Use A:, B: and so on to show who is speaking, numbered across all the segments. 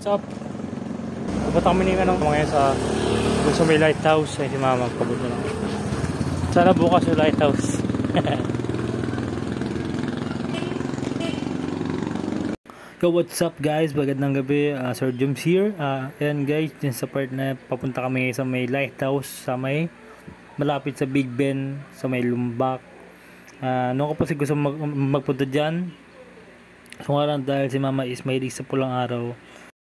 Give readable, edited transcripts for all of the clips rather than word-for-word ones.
A: What's up? Pupunta kami ng ngayon sa may lighthouse. Ay si mama papunta lang. Sana bukas yung lighthouse. So what's up guys? Magandang gabi. Sir Joms here. Ayan guys, din sa part na papunta kami sa may lighthouse sa may malapit sa Big Ben, sa may Lumbak. Noon ko pa si gusto magpunta dyan. So nga lang dahil si mama is mahilig sa pulang araw,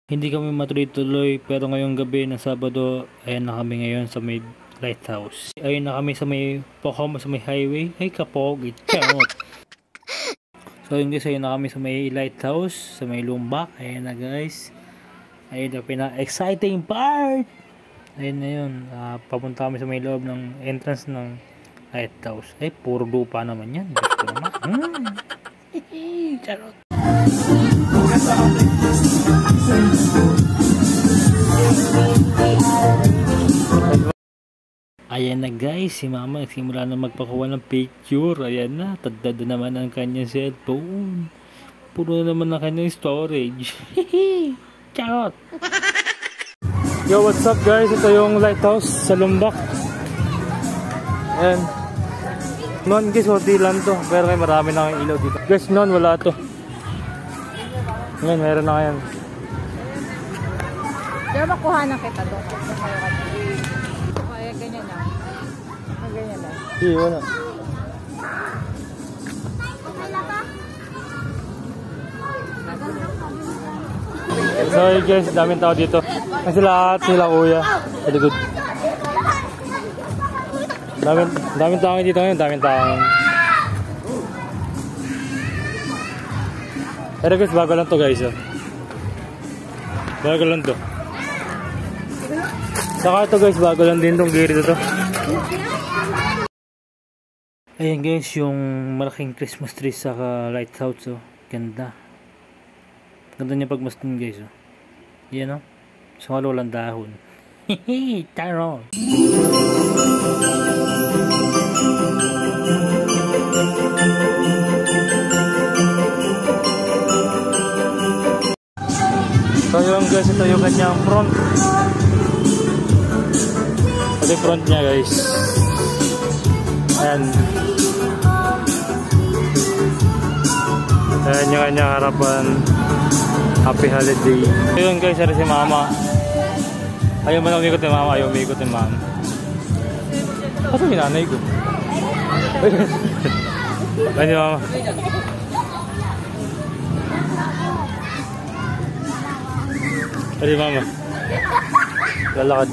A: hindi kami matuloy-tuloy, pero ngayong gabi ng Sabado, ayun na kami ngayon sa may lighthouse. Ayun na kami sa may Pocom, sa may highway. Ay kapog, itchamot. So yun guys, ayun na kami sa may lighthouse, sa may Lumbak. Ayun na guys. Ayun na pinaka-exciting part. Ayun na yun. Papunta kami sa may loob ng entrance ng lighthouse. Ay, puro lupa naman yan. Gusto naman. Charot. Ayan na guys, si mama nagsimula na magpakuha ng picture. Ayan na, tadad naman ang kanyang cellphone. Puro naman ang kanyang storage. Charot. Yo, what's up guys? Ito yung lighthouse sa Lumbak. Ayan. Noon guys, hindi lang to, pero may marami na ilaw dito. Guys, noon wala to. Ngayon, meron na ngayon.
B: Diba makuha na kita doon? Kaya ganyan lang. Ganyan lang.
A: Hindi, wala. So guys, daming tao dito. Kasi lahat sila kuya. Sa likod. Daming tao dito ngayon, daming tao ngayon. Pero guys, bago lang to guys. Bago lang to. Saka ito guys, bago lang din tong giri to. Ayan guys, yung malaking Christmas tree sa lighthouse. Oh. Ganda. Ganda niya pagmasdan guys. Oh. Yan o. So walang dahon. Hehe, taro. So yun guys, ito yung kanyang front. Ito yung front niya guys. Ayan. Ayan yung kanyang harapan. Happy holiday. So yun guys, ari si mama. Ayaw man umikot ni mama, ayaw umikot ni mama. Kasi minanay ko. Ayan si mama. Ayan mama. Lalakad.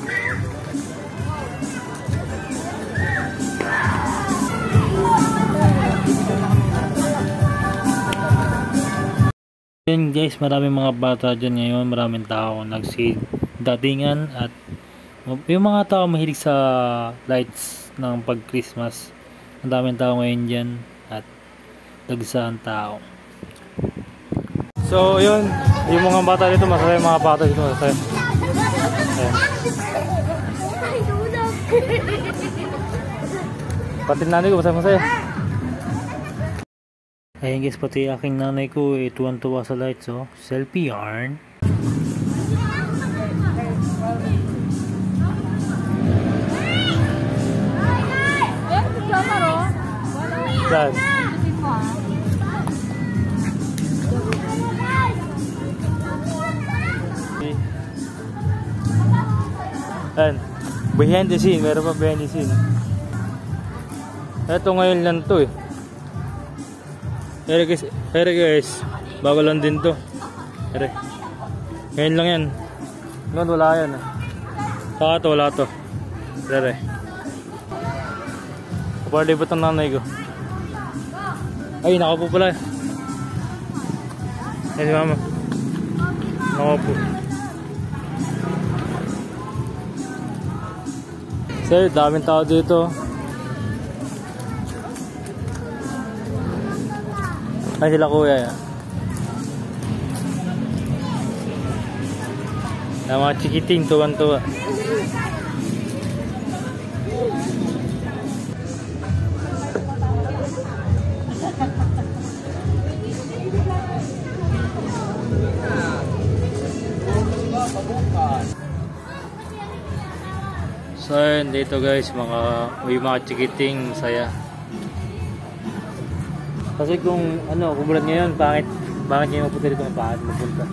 A: Yan guys, maraming mga bata dyan ngayon, maraming tao nagsidatingan at yung mga tao mahilig sa lights ng pag Christmas. Ang daming tao ngayon dyan at dagsahan tao. So yun, yung mga bata dito, masaya yung mga bata dito, masaya. Ayan. Pati nanay ko, masaya. Ayan guys, pati aking nanay ko tuwan-tuwa sa lights. Oh. Selfie yarn. Yan. Ayan. Behind the scene. Meron pa behind the scene. Ito ngayon lang to eh. Here guys, bago lang din to. Here. Ngayon lang yan. Noon wala yan. Saka to, wala to. Here. Kapag libot ang nanay ko. Ay, nakapo pala. Ayan si mama. Nakapo. Sir, daming tao dito. Ay sila kuya yan. Mga chikiting tuwan-tuwa. So yun, dito guys, may mga chikiting saya. Kasi kung kumulat ngayon, bakit ngayon mapunta dito ng bakit mapunta?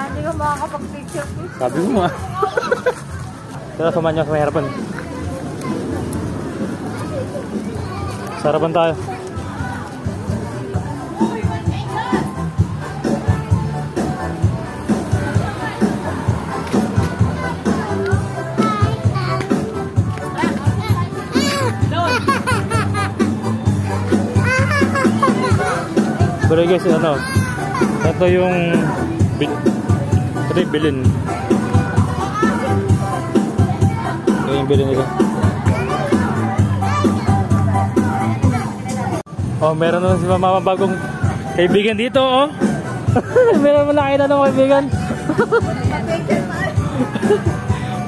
B: Hindi ko makakapag-picture.
A: Sabi mo nga. Tara, samahan niyo sa may harapan. Sa harapan tayo. Pero guys, ito yung bilin. Ito yung bilin nila. Oh, meron naman si mama bagong kaibigan dito, oh. Meron malaki na ng kaibigan.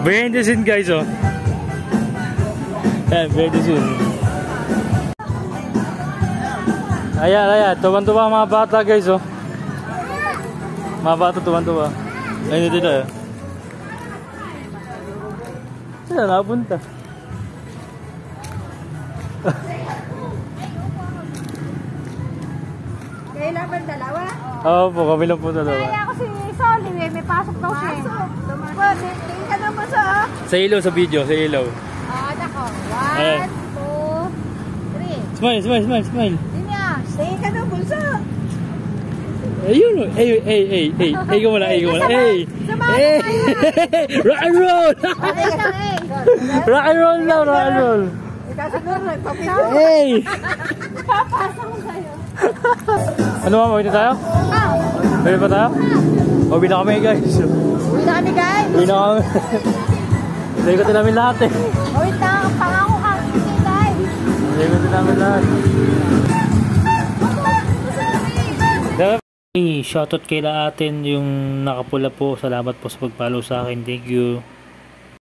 A: Behind the scene guys, oh. Ayan, behind the scene. Ayan, tuwan-tuwa mga bata guys, oh. Mga bata tuwan-tuwa. Ayun dito, eh. Saan napunta?
B: Kayo lang ba dalawa?
A: Oo po, kami lang po dalawa.
B: Kaya ako si Solly, may pasok daw siya. Tingin ka naman sa...
A: Sa ilaw sa video, sa ilaw.
B: Nako.
A: Ayan.
B: 1, 2, 3.
A: Smile.
B: Yun nga. Tingin ka naman sa...
A: Ayun, ikaw muna. Rock and roll! Rock and roll now, rock and roll. Hey!
B: Papasok ko sa'yo.
A: Ano mama, uwi na tayo? Uwi pa tayo? Uwi na kami guys.
B: Uwi na kami guys.
A: Uwi na kami. Ikutin namin lahat eh.
B: Uwi na, pangako ka. Guys.
A: Ikutin namin lahat. Shoutout kay atin yung nakapula po. Salamat po sa pag-follow sa akin. Thank you.